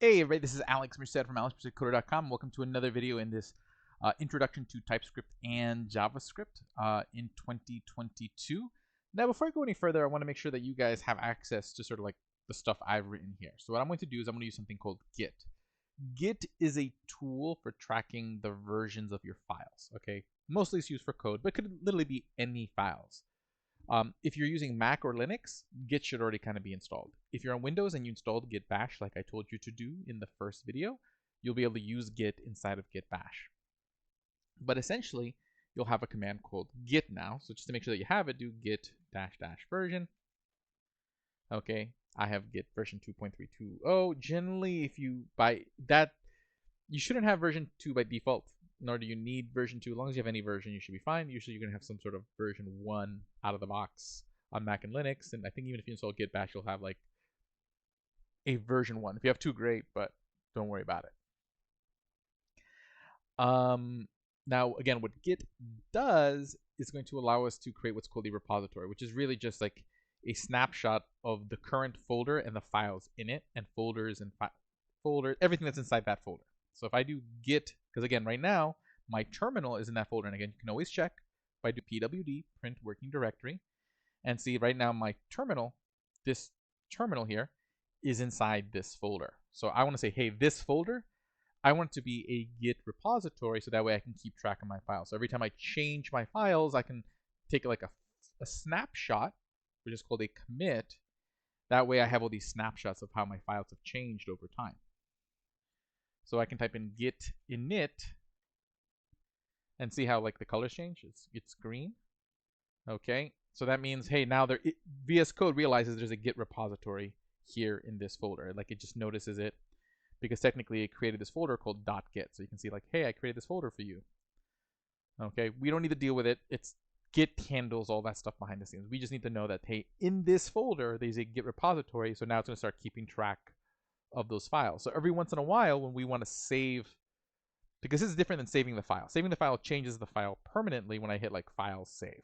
Hey everybody, this is Alex Merced from alexmercedcoder.com. Welcome to another video in this introduction to TypeScript and JavaScript in 2022. Now, before I go any further, I want to make sure that you guys have access to sort of like the stuff I've written here. So what I'm going to do is I'm going to use something called Git. Git is a tool for tracking the versions of your files, okay? Mostly it's used for code, but could literally be any files. If you're using Mac or Linux, Git should already kind of be installed. If you're on Windows and you installed Git Bash like I told you to do in the first video, you'll be able to use Git inside of Git Bash. But essentially, you'll have a command called Git now. So just to make sure that you have it, do git -- version. Okay, I have Git version 2.320. Generally, if you buy that, you shouldn't have version 2 by default, nor do you need version 2. As long as you have any version, you should be fine. Usually you're going to have some sort of version 1 out of the box on Mac and Linux. And I think even if you install Git Bash, you'll have like a version 1. If you have 2, great, but don't worry about it. Now, again, what Git does is going to allow us to create what's called a repository, which is really just like a snapshot of the current folder and the files in it, and folders and folders, everything that's inside that folder. So if I do git, because again, right now, my terminal is in that folder. And again, you can always check if I do pwd, print working directory, and see right now my terminal, this terminal here, is inside this folder. So I want to say, hey, this folder, I want it to be a Git repository so that way I can keep track of my files. So every time I change my files, I can take like a snapshot, which is called a commit. That way I have all these snapshots of how my files have changed over time. So I can type in git init and see how like the colors change. It's green. Okay, so that means, hey, now VS Code realizes there's a Git repository here in this folder. Like it just notices it because technically it created this folder called .git. So you can see like, hey, I created this folder for you. Okay, we don't need to deal with it. It's Git handles all that stuff behind the scenes. We just need to know that, hey, in this folder, there's a Git repository. So now it's going to start keeping track of those files. So every once in a while when we want to save, because this is different than saving the file. Saving the file changes the file permanently when I hit like file save.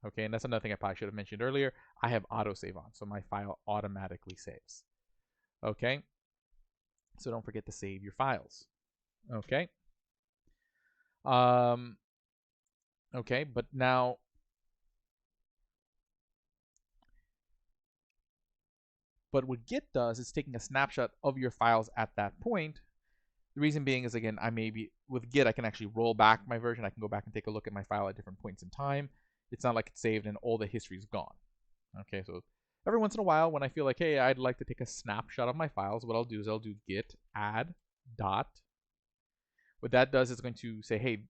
Okay, and that's another thing I probably should have mentioned earlier. I have autosave on, so my file automatically saves. Okay, so don't forget to save your files. Okay. Okay, but now what Git does is taking a snapshot of your files at that point. The reason being is, again, with Git, I can actually roll back my version. I can go back and take a look at my file at different points in time. It's not like it's saved and all the history is gone. Okay, so every once in a while when I feel like, hey, I'd like to take a snapshot of my files, what I'll do is I'll do git add dot. What that does is going to say, hey,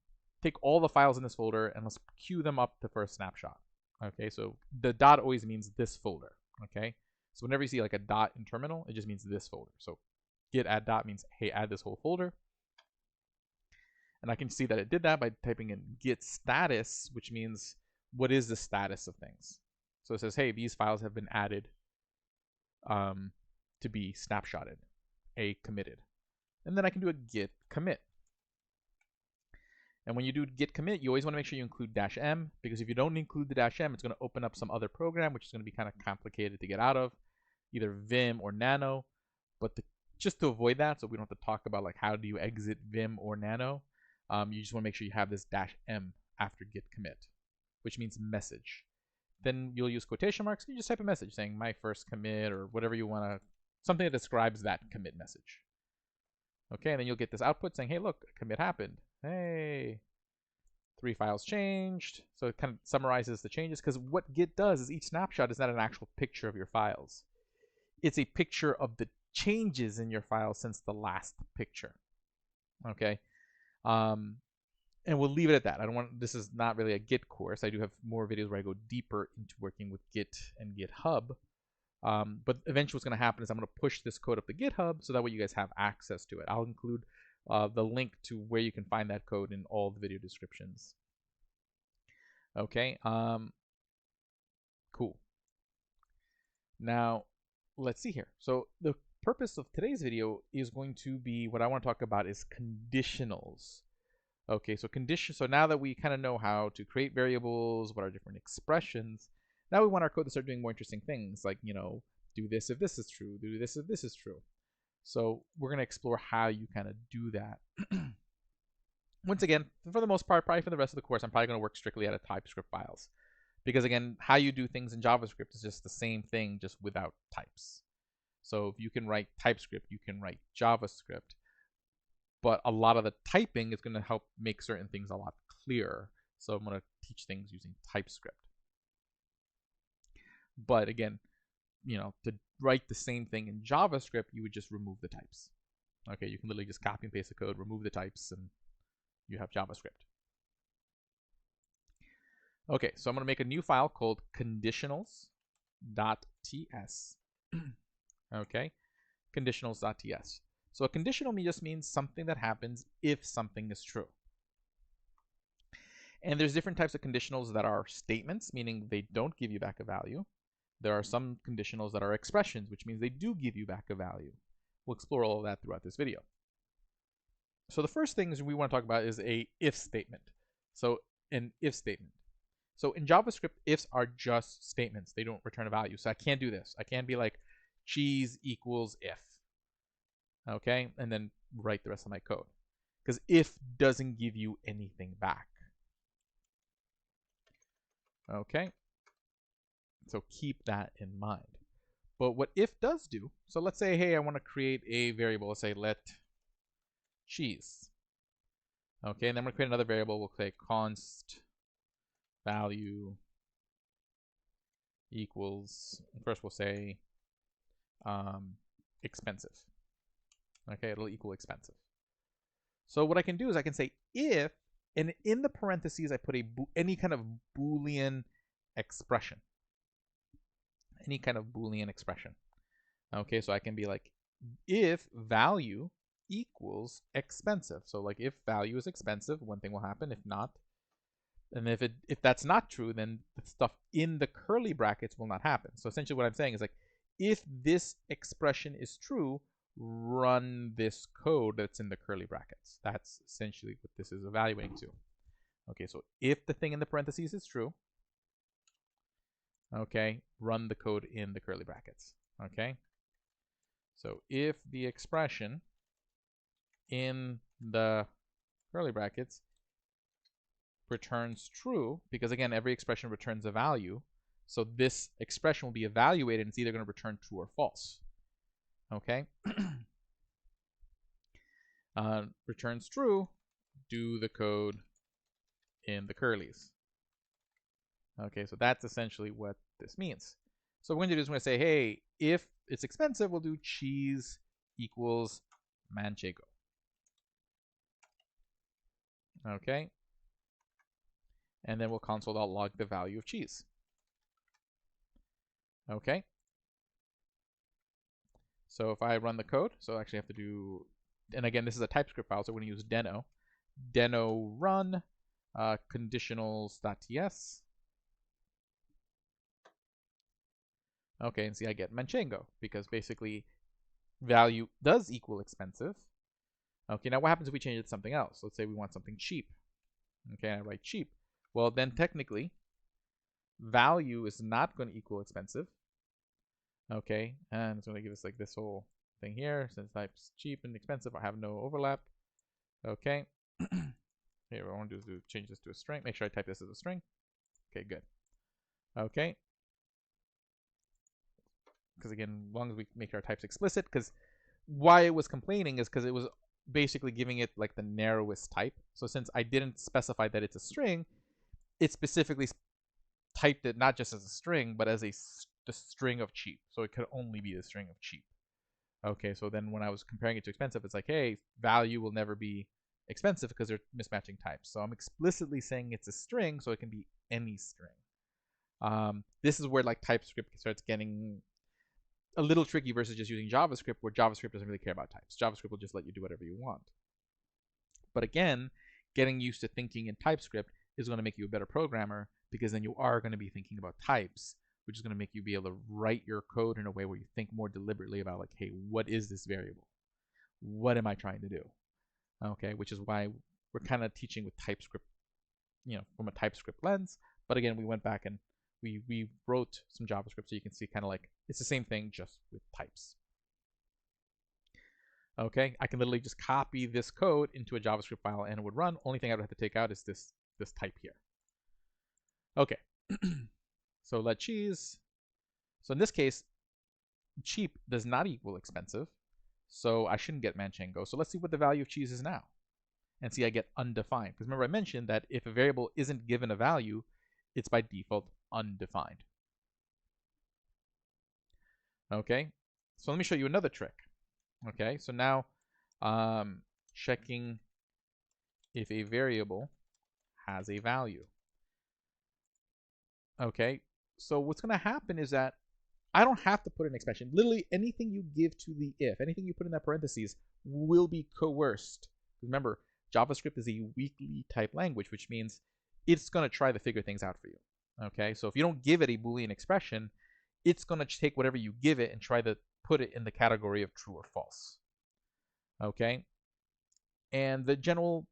take all the files in this folder and let's queue them up for a snapshot. Okay, so the dot always means this folder. Okay, so whenever you see like a dot in terminal, it just means this folder. So git add dot means, hey, add this whole folder. And I can see that it did that by typing in git status, which means what is the status of things. So it says, hey, these files have been added to be snapshotted, committed. And then I can do a git commit. And when you do git commit, you always want to make sure you include -m, because if you don't include the -m, it's going to open up some other program, which is going to be kind of complicated to get out of, either Vim or Nano. But just to avoid that, so we don't have to talk about like how do you exit Vim or Nano, you just want to make sure you have this -m after git commit, which means message. Then you'll use quotation marks. You just type a message saying my first commit or whatever you want to, something that describes that commit message. Okay, and then you'll get this output saying, hey, look, a commit happened. Hey, 3 files changed. So it kind of summarizes the changes, because what Git does is each snapshot is not an actual picture of your files. It's a picture of the changes in your files since the last picture. Okay, and we'll leave it at that. This is not really a Git course. I do have more videos where I go deeper into working with Git and GitHub. But eventually what's going to happen is I'm going to push this code up to GitHub so that way you guys have access to it. I'll include the link to where you can find that code in all the video descriptions. Okay, cool. Now, let's see here. So the purpose of today's video is going to be, what I want to talk about is conditionals. Okay, so so now that we kind of know how to create variables, what are different expressions, now we want our code to start doing more interesting things, like, you know, do this if this is true, do this if this is true. So we're going to explore how you kind of do that. Once again, for the most part, probably for the rest of the course, I'm probably going to work strictly out of TypeScript files. Because again, how you do things in JavaScript is just the same thing, just without types. So if you can write TypeScript, you can write JavaScript. But a lot of the typing is going to help make certain things a lot clearer. So I'm going to teach things using TypeScript. But again, to write the same thing in JavaScript, you would just remove the types. Okay, you can literally just copy and paste the code, remove the types, and you have JavaScript. Okay, so I'm going to make a new file called conditionals.ts. Okay, conditionals.ts. So a conditional just means something that happens if something is true. And there's different types of conditionals that are statements, meaning they don't give you back a value. There are some conditionals that are expressions, which means they do give you back a value. We'll explore all of that throughout this video. So the first thing we want to talk about is a if statement. So an if statement. So in JavaScript, ifs are just statements. They don't return a value. So I can't do this. I can't be like cheese equals if. Okay, and then write the rest of my code. Because if doesn't give you anything back. Okay, so keep that in mind. But what if does do, so let's say, hey, I want to create a variable. Let's say let cheese. Okay, and then we'll create another variable. We'll say const value equals, first we'll say expensive. Okay, it'll equal expensive. So what I can do is I can say if, and in the parentheses I put any kind of Boolean expression. Any kind of Boolean expression. Okay, so I can be like if value equals expensive. So like if value is expensive, one thing will happen. If not, and if that's not true, then the stuff in the curly brackets will not happen. So essentially what I'm saying is like if this expression is true, run this code that's in the curly brackets. That's essentially what this is evaluating to. Okay, so if the thing in the parentheses is true, okay, run the code in the curly brackets. Okay, so if the expression in the curly brackets returns true, because again, every expression returns a value, so this expression will be evaluated and it's either going to return true or false. Okay, returns true, do the code in the curlies. Okay, so that's essentially what this means. So what we're going to do is we're going to say, hey, if it's expensive, we'll do cheese equals manchego. Okay, and then we'll console.log the value of cheese. Okay, so if I run the code, so I actually have to do, and again, this is a TypeScript file, so we're going to use Deno. Deno run conditionals.ts. Okay, and see I get manchego because basically value does equal expensive. Okay, now what happens if we change it to something else? Let's say we want something cheap. Okay, I write cheap. Well, then technically value is not going to equal expensive. Okay, and it's going to give us like this whole thing here. Since types cheap and expensive, I have no overlap. Okay. Here, what I want to do is change this to a string. Make sure I type this as a string. Okay, good. Okay. Because again, as long as we make our types explicit, because why it was complaining is because it was basically giving it like the narrowest type. So since I didn't specify that it's a string, it specifically typed it not just as a string, but as the string of cheap. So it could only be the string of cheap. Okay, so then when I was comparing it to expensive, it's like, hey, value will never be expensive because they're mismatching types. So I'm explicitly saying it's a string, so it can be any string. This is where like TypeScript starts getting a little tricky versus just using JavaScript, where JavaScript doesn't really care about types. JavaScript will just let you do whatever you want. But again, getting used to thinking in TypeScript is going to make you a better programmer, because then you are going to be thinking about types, which is going to make you be able to write your code in a way where you think more deliberately about like, hey, what is this variable? What am I trying to do? Okay, which is why we're kind of teaching with TypeScript, from a TypeScript lens. But again, we went back and we wrote some JavaScript so you can see kind of like it's the same thing just with types. Okay, I can literally just copy this code into a JavaScript file and it would run. Only thing I would have to take out is this type here. Okay, so let cheese. So in this case, cheap does not equal expensive, so I shouldn't get Manchenko. So let's see what the value of cheese is now. And see, I get undefined. Because remember I mentioned that if a variable isn't given a value, it's by default undefined. Okay, so let me show you another trick. Okay, so now checking if a variable has a value. Okay, so what's going to happen is that I don't have to put an expression. Literally anything you give to the if, anything you put in that parentheses will be coerced. Remember, JavaScript is a weakly typed language, which means it's going to try to figure things out for you. Okay, so if you don't give it a Boolean expression, it's going to take whatever you give it and try to put it in the category of true or false. Okay, and the general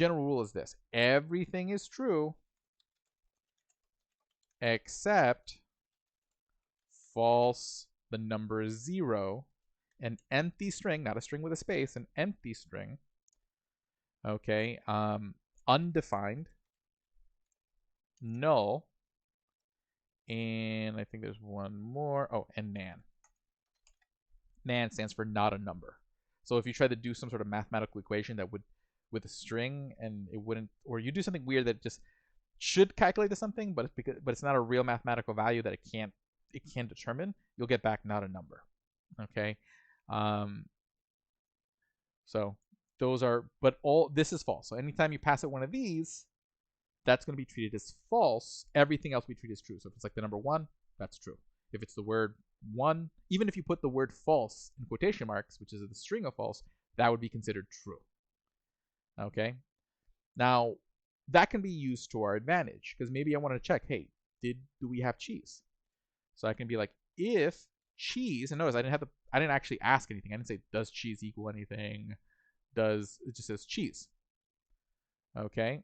rule is this: everything is true except false, the number 0, an empty string, not a string with a space, an empty string. Okay, undefined, null, and I think there's one more. Oh, and nan. Nan stands for not a number. So if you try to do some sort of mathematical equation that would with a string and it wouldn't, or you do something weird that just should calculate to something, but it's not a real mathematical value that it can't determine, you'll get back not a number. Okay, so those are, but all this is false. So anytime you pass it one of these, that's going to be treated as false. Everything else we treat as true. So if it's like the number 1, that's true. If it's the word 1, even if you put the word false in quotation marks, which is the string of false, that would be considered true. Okay, now that can be used to our advantage because maybe I want to check, hey, do we have cheese? So I can be like, if cheese, and notice I didn't actually ask anything. I didn't say does cheese equal anything. It just says cheese. Okay.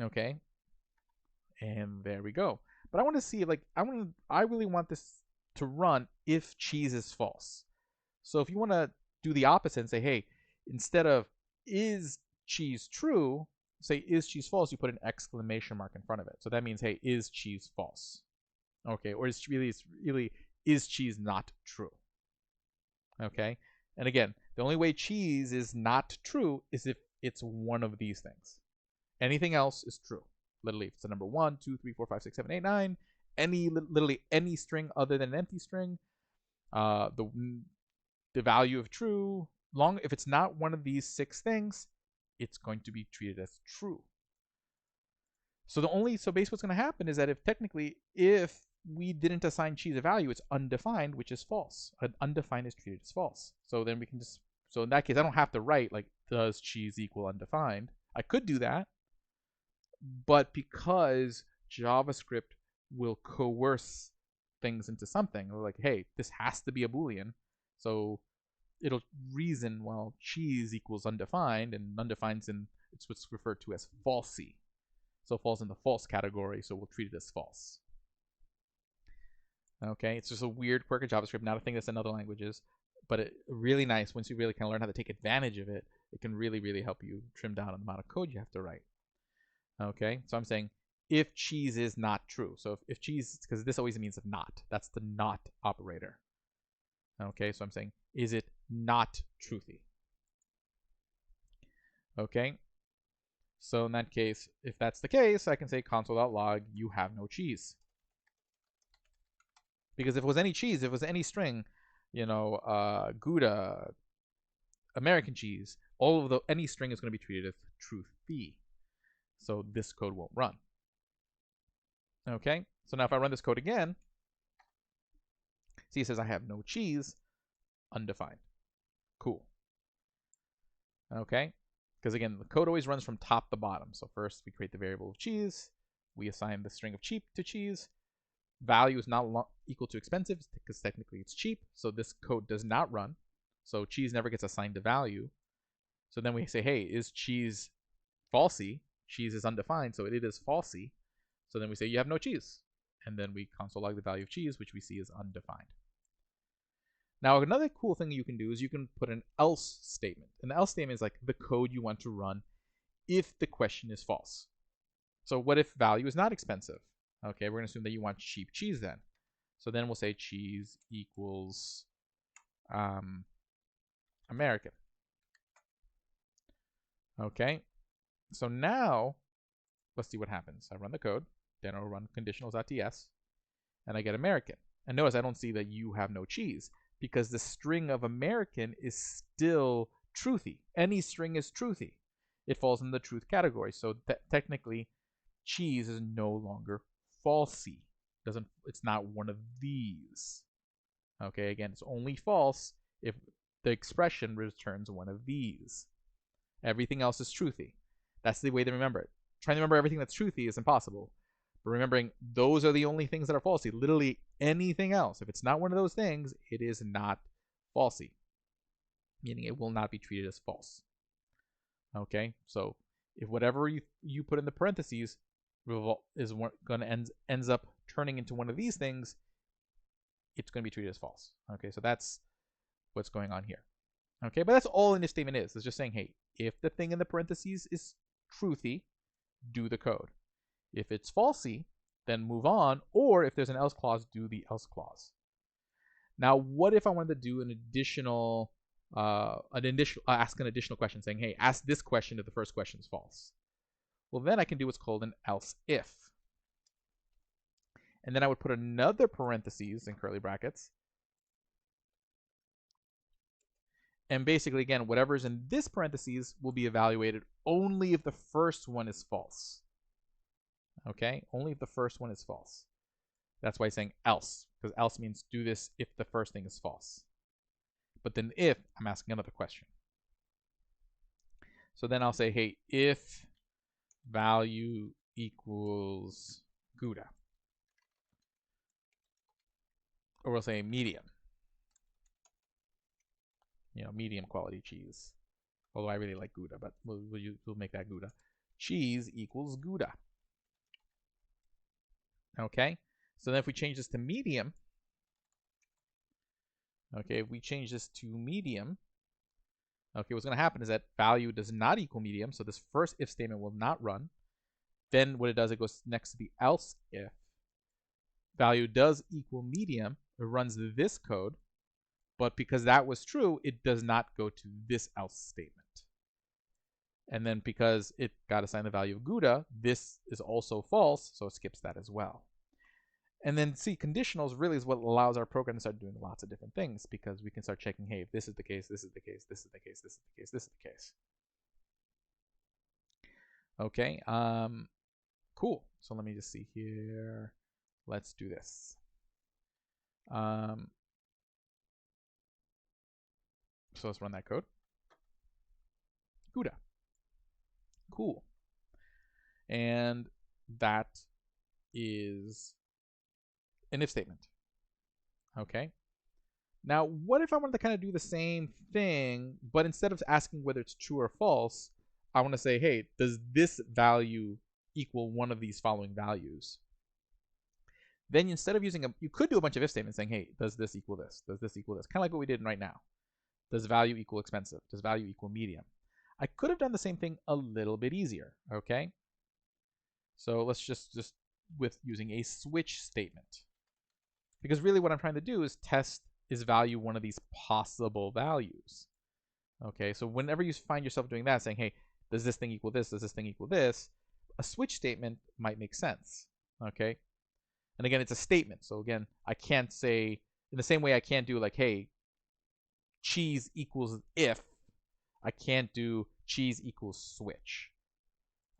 Okay. And there we go. But I want to see, like, I really want this to run if cheese is false. So if you want to do the opposite and say, hey, instead of is cheese true, say is cheese false, you put an exclamation mark in front of it. So that means, hey, is cheese false? Okay, or is cheese not true? Okay, and again, the only way cheese is not true is if it's one of these things. Anything else is true. Literally, if it's the number 1, 2, 3, 4, 5, 6, 7, 8, 9, literally any string other than an empty string, the value of true, if it's not one of these 6 things, it's going to be treated as true. So basically what's going to happen is that if we didn't assign cheese a value, it's undefined, which is false. Undefined is treated as false. So then we can so in that case, I don't have to write like does cheese equal undefined. I could do that, but because JavaScript will coerce things into something, like, hey, this has to be a Boolean, so it'll reason, well, cheese equals undefined, and undefined's it's what's referred to as falsy. So it falls in the false category, so we'll treat it as false. Okay, it's just a weird quirk of JavaScript, not a thing that's in other languages, but really nice. Once you really kind of learn how to take advantage of it, it can really, really help you trim down on the amount of code you have to write. Okay, so I'm saying if cheese is not true. So if cheese, because this always means not. That's the not operator. Okay, so I'm saying, is it not truthy? Okay, so in that case, if that's the case, I can say console.log, you have no cheese. Because if it was any cheese, if it was any string, Gouda, American cheese, any string is going to be treated as truthy. So this code won't run. Okay, so now if I run this code again, see, it says I have no cheese, undefined. Cool. Okay, because again, the code always runs from top to bottom. So first we create the variable of cheese, we assign the string of cheap to cheese. Value is not equal to expensive because technically it's cheap, so this code does not run. So cheese never gets assigned a value. So then we say, hey, is cheese falsy? Cheese is undefined, so it is falsy. So then we say you have no cheese, and then we console log the value of cheese, which we see is undefined. Now, another cool thing you can do is you can put an else statement. An else statement is like the code you want to run if the question is false. So what if value is not expensive? Okay, we're going to assume that you want cheap cheese then. So then we'll say cheese equals American. Okay, so now let's see what happens. I run the code, then I'll run conditionals.ts, and I get American. And notice I don't see that you have no cheese because the string of American is still truthy. Any string is truthy. It falls in the truth category. So technically, cheese is no longer falsy. It's not one of these. Okay, again, it's only false if the expression returns one of these. Everything else is truthy. That's the way to remember it. Trying to remember everything that's truthy is impossible. But remembering those are the only things that are falsy. Literally anything else, if it's not one of those things, it is not falsy. Meaning it will not be treated as false. Okay, so if whatever you put in the parentheses is going to ends up turning into one of these things, it's going to be treated as false. Okay, so that's what's going on here. Okay, but that's all an if statement is. It's just saying, hey, if the thing in the parentheses is truthy, do the code. If it's falsy, then move on. Or if there's an else clause, do the else clause. Now, what if I wanted to do an additional, ask an additional question saying, hey, ask this question if the first question is false? Well, then I can do what's called an else if. And then I would put another parentheses in curly brackets. And basically, again, whatever's in this parentheses will be evaluated only if the first one is false. Okay, only if the first one is false. That's why I'm saying else, because else means do this if the first thing is false. But then if, I'm asking another question. So then I'll say, hey, if value equals Gouda. Or we'll say medium. You know, medium quality cheese. Although I really like Gouda, but we'll make that Gouda. Cheese equals Gouda. Okay, so then if we change this to medium, okay, if we change this to medium, okay, what's going to happen is that value does not equal medium, so this first if statement will not run. Then what it does, it goes next to the else if. Value does equal medium, it runs this code, but because that was true, it does not go to this else statement. And then because it got assigned the value of Gouda, this is also false, so it skips that as well. And then see, conditionals really is what allows our program to start doing lots of different things, because we can start checking, hey, if this is the case, this is the case, this is the case, this is the case, this is the case. Okay, cool. So let me just see here. Let's do this. So let's run that code. Gouda. Cool. And that is an if statement. Okay. Now, what if I wanted to kind of do the same thing, but instead of asking whether it's true or false, I want to say, hey, does this value equal one of these following values? Then instead of using you could do a bunch of if statements saying, hey, does this equal this? Does this equal this? Kind of like what we did right now. Does value equal expensive? Does value equal medium? I could have done the same thing a little bit easier, okay? So let's just with using a switch statement. Because really what I'm trying to do is test, is value one of these possible values? Okay, so whenever you find yourself doing that, saying, hey, does this thing equal this? Does this thing equal this? A switch statement might make sense, okay? And again, it's a statement. So again, I can't say, in the same way I can't do like, hey, cheese equals if. I can't do cheese equals switch.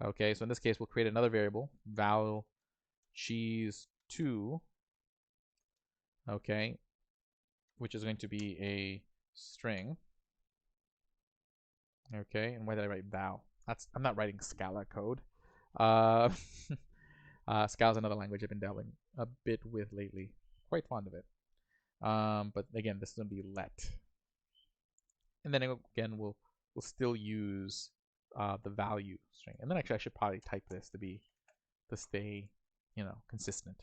Okay, so in this case, we'll create another variable, val cheese2, okay, which is going to be a string. Okay, and why did I write val? I'm not writing Scala code. Scala is another language I've been dabbling a bit with lately. Quite fond of it. But again, this is going to be let. And then again, we'll still use the value string. And then actually, I should probably type this to stay, consistent.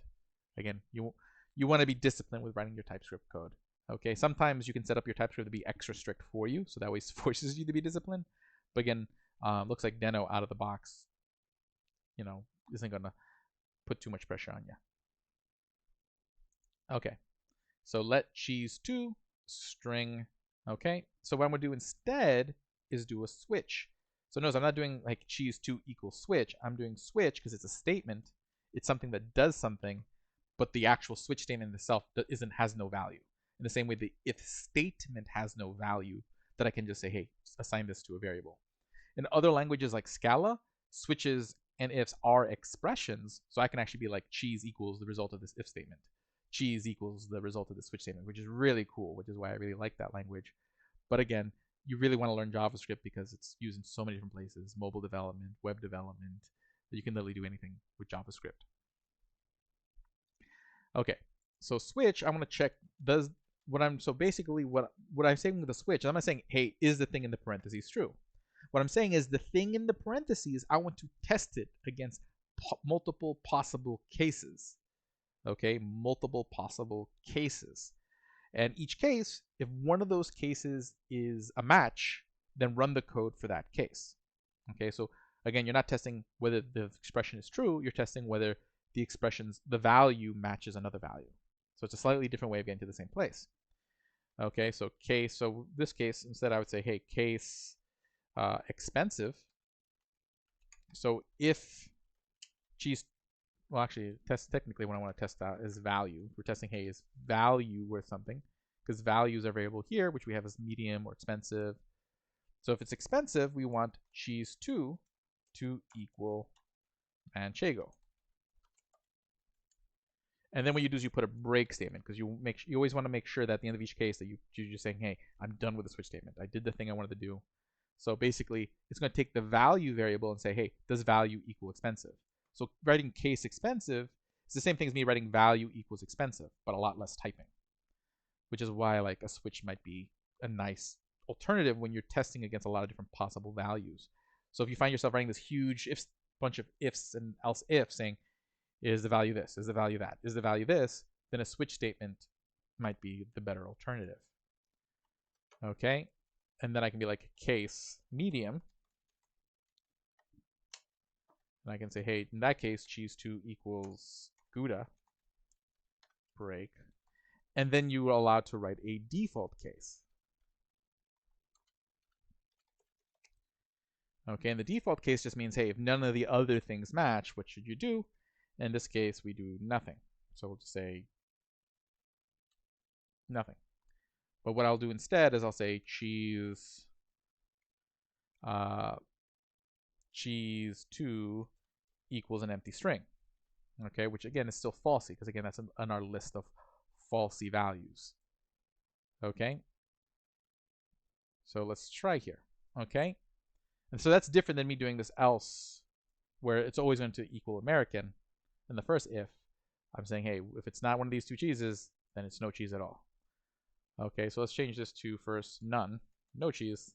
Again, you want to be disciplined with writing your TypeScript code. Okay, sometimes you can set up your TypeScript to be extra strict for you, so that way it forces you to be disciplined. But again, looks like Deno out of the box, isn't gonna put too much pressure on you. Okay, so let cheese2 string. Okay, so what I'm gonna do instead is do a switch. So notice I'm not doing like cheese2 equals switch. I'm doing switch because it's a statement. It's something that does something, but the actual switch statement itself has no value. In the same way, the if statement has no value, that I can just say, hey, assign this to a variable. In other languages like Scala, switches and ifs are expressions, so I can actually be like cheese equals the result of this if statement. Cheese equals the result of the switch statement, which is really cool, which is why I really like that language. But again, you really want to learn JavaScript because it's used in so many different places, mobile development, web development, that you can literally do anything with JavaScript. Okay, so switch, I want to check so basically what I'm saying with the switch, I'm not saying, hey, is the thing in the parentheses true? What I'm saying is the thing in the parentheses, I want to test it against multiple possible cases. Okay, multiple possible cases. And each case, if one of those cases is a match, then run the code for that case. Okay, so again, you're not testing whether the expression is true, you're testing whether the value matches another value. So it's a slightly different way of getting to the same place. Okay, so this case, instead I would say, hey, case expensive. So if cheese, well, actually, technically what I want to test out is value. We're testing, hey, is value worth something? Because values are variable here, which we have as medium or expensive. So if it's expensive, we want cheese2 to equal manchego. And then what you do is you put a break statement, because you always want to make sure that at the end of each case that you're just saying, hey, I'm done with the switch statement. I did the thing I wanted to do. So basically, it's going to take the value variable and say, hey, does value equal expensive? So writing case expensive is the same thing as me writing value equals expensive, but a lot less typing, which is why like a switch might be a nice alternative when you're testing against a lot of different possible values. So if you find yourself writing this huge bunch of ifs and else if saying, is the value this, is the value that, is the value this, then a switch statement might be the better alternative. Okay, and then I can be like case medium, and I can say, hey, in that case, cheese2 equals Gouda, break, and then you are allowed to write a default case. Okay, and the default case just means, hey, if none of the other things match, what should you do? In this case, we do nothing. So we'll just say nothing. But what I'll do instead is I'll say cheese2 equals an empty string. Okay, which again is still falsy, because again, that's on our list of falsy values. Okay, so let's try here. Okay, and so that's different than me doing this else, where it's always going to equal American. In the first if, I'm saying, hey, if it's not one of these two cheeses, then it's no cheese at all. Okay, so let's change this to first none, no cheese.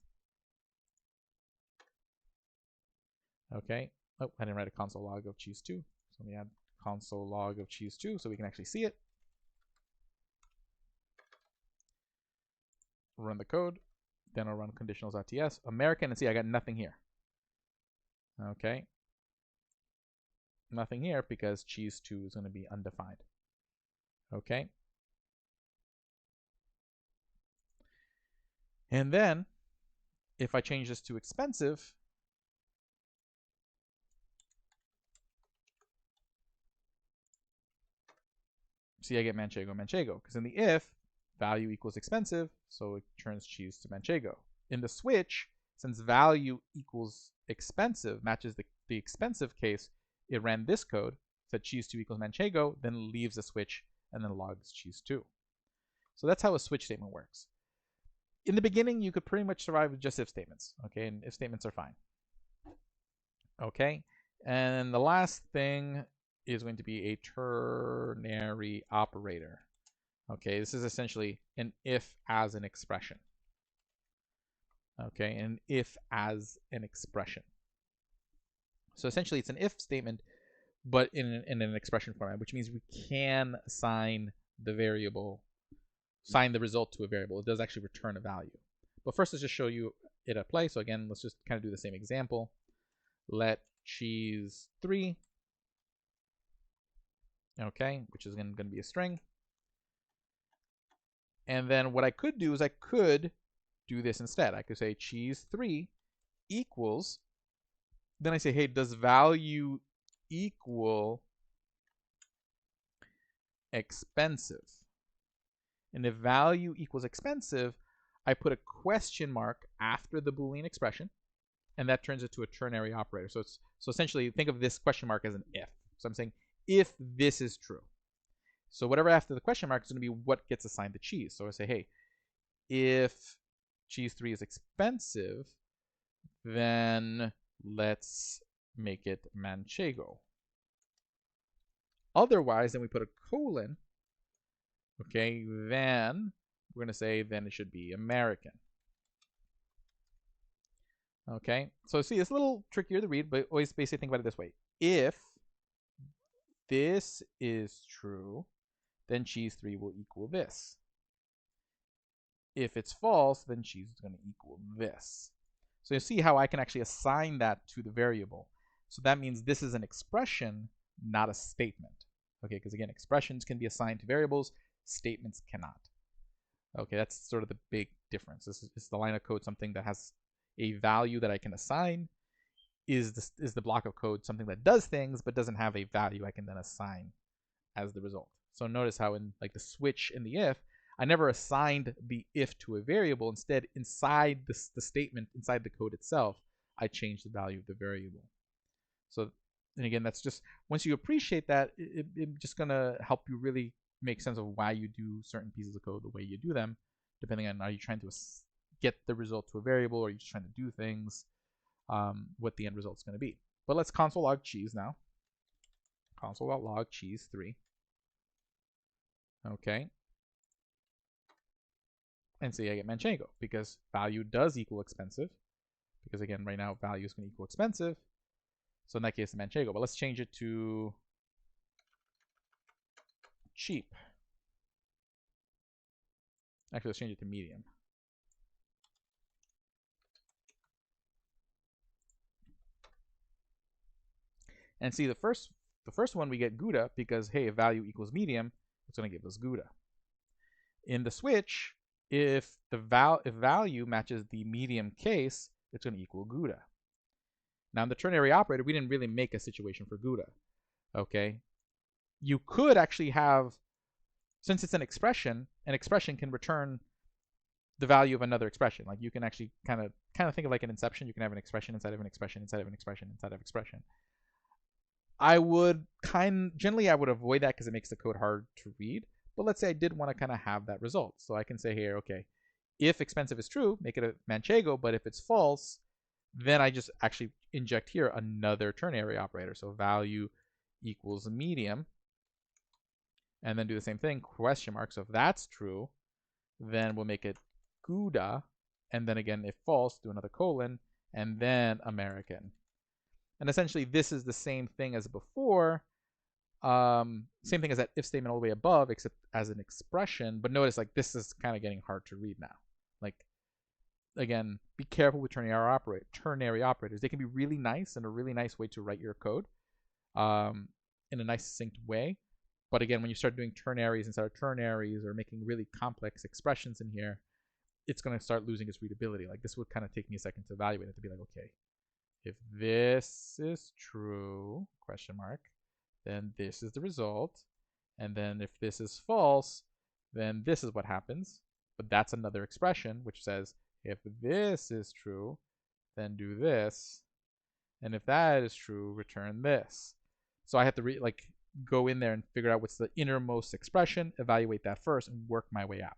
Okay, oh, I didn't write a console log of cheese2. So let me add console log of cheese2 so we can actually see it. Run the code, then I'll run conditionals.ts, American, and see I got nothing here. Okay, nothing here because cheese2 is going to be undefined. Okay, and then if I change this to expensive, see I get manchego, because in the if, value equals expensive, so it turns cheese to manchego. In the switch, since value equals expensive matches the expensive case, it ran this code, said cheese2 equals manchego, then leaves the switch, and then logs cheese2. So that's how a switch statement works. In the beginning, you could pretty much survive with just if statements, okay, and if statements are fine. Okay, and the last thing is going to be a ternary operator. Okay, this is essentially an if as an expression. Okay, an if as an expression. So essentially it's an if statement, but in an expression format, which means we can assign the variable assign the result to a variable. It does actually return a value. But first, let's just show you it at play. So again, let's just kind of do the same example. Let cheese 3, okay, which is going to be a string. And then what I could do is I could do this instead. I could say cheese 3 equals, then I say, hey, does value equal expensive? And if value equals expensive, I put a question mark after the Boolean expression, and that turns it to a ternary operator. So essentially, think of this question mark as an if. So I'm saying if this is true. So whatever after the question mark is going to be what gets assigned to cheese. So I say, hey, if cheese 3 is expensive, then let's make it manchego. Otherwise, then we put a colon. Okay, then we're going to say then it should be American. Okay, so see, it's a little trickier to read, but always basically think about it this way. If this is true, then cheese 3 will equal this. If it's false, then cheese is going to equal this. So you see how I can actually assign that to the variable. So that means this is an expression, not a statement. Okay, because again, expressions can be assigned to variables, statements cannot. Okay, that's sort of the big difference. This is the line of code something that has a value that I can assign. Is the block of code something that does things but doesn't have a value I can then assign as the result? So notice how in like the switch in the if, I never assigned the if to a variable. Instead, inside the statement, inside the code itself, I changed the value of the variable. So, and again, that's just, once you appreciate that, it's just going to help you really make sense of why you do certain pieces of code the way you do them, depending on, are you trying to get the result to a variable, or are you just trying to do things, what the end result is going to be. But let's console log cheese now. Console.log cheese 3. Okay. And see I get manchego because value does equal expensive. Because again, right now value is going to equal expensive. So in that case, manchego. But let's change it to cheap. Actually, let's change it to medium. And see the first one we get Gouda because hey, if value equals medium, it's going to give us Gouda. In the switch, if value matches the medium case, it's going to equal Gouda. Now in the ternary operator, we didn't really make a situation for Gouda. Okay, you could actually have, since it's an expression can return the value of another expression. Like you can actually kind of think of like an inception. You can have an expression inside of an expression inside of an expression inside of expression. I would generally I would avoid that because it makes the code hard to read. But let's say I did want to kind of have that result. So I can say here, okay, if expensive is true, make it a manchego. But if it's false, then I just actually inject here another ternary operator. So value equals medium. And then do the same thing, question mark. So if that's true, then we'll make it Gouda. And then again, if false, do another colon, and then American. And essentially, this is the same thing as before. Same thing as that if statement all the way above, except as an expression. But notice, like, this is kind of getting hard to read now. Like, again, be careful with ternary operators. They can be really nice and a really nice way to write your code in a nice succinct way. But again, when you start doing ternaries instead of ternaries or making really complex expressions in here, it's going to start losing its readability. Like, this would kind of take me a second to evaluate it, to be like, okay, if this is true, question mark, then this is the result. And then if this is false, then this is what happens. But that's another expression which says, if this is true, then do this. And if that is true, return this. So I have to go in there and figure out what's the innermost expression, evaluate that first, and work my way out.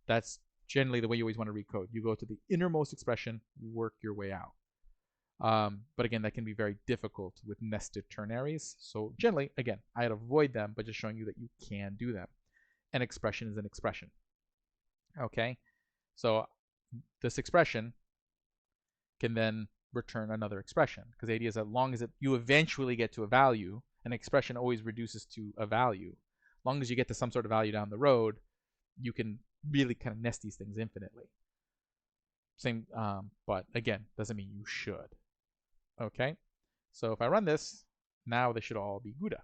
That's generally the way you always want to read code. You go to the innermost expression, work your way out. But again, that can be very difficult with nested ternaries. So generally, again, I'd avoid them, but just showing you that you can do them. An expression is an expression. Okay, so this expression can then return another expression, because the idea is that as long as you eventually get to a value, an expression always reduces to a value. As long as you get to some sort of value down the road, you can really kind of nest these things infinitely. Same, but again, doesn't mean you should. Okay, so if I run this, now they should all be Gouda,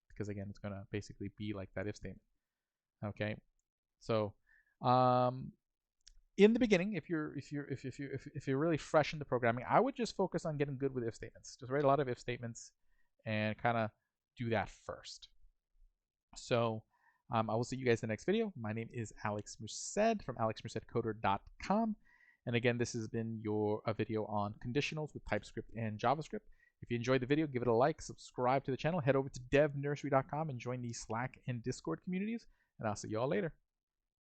because again, it's gonna basically be like that if statement. Okay, so in the beginning, if you're really fresh into programming, I would just focus on getting good with if statements. Just write a lot of if statements and kind of do that first. So I will see you guys in the next video. My name is Alex Merced from alexmercedcoder.com. And again, this has been a video on conditionals with TypeScript and JavaScript. If you enjoyed the video, give it a like, subscribe to the channel, head over to devnursery.com and join the Slack and Discord communities. And I'll see you all later.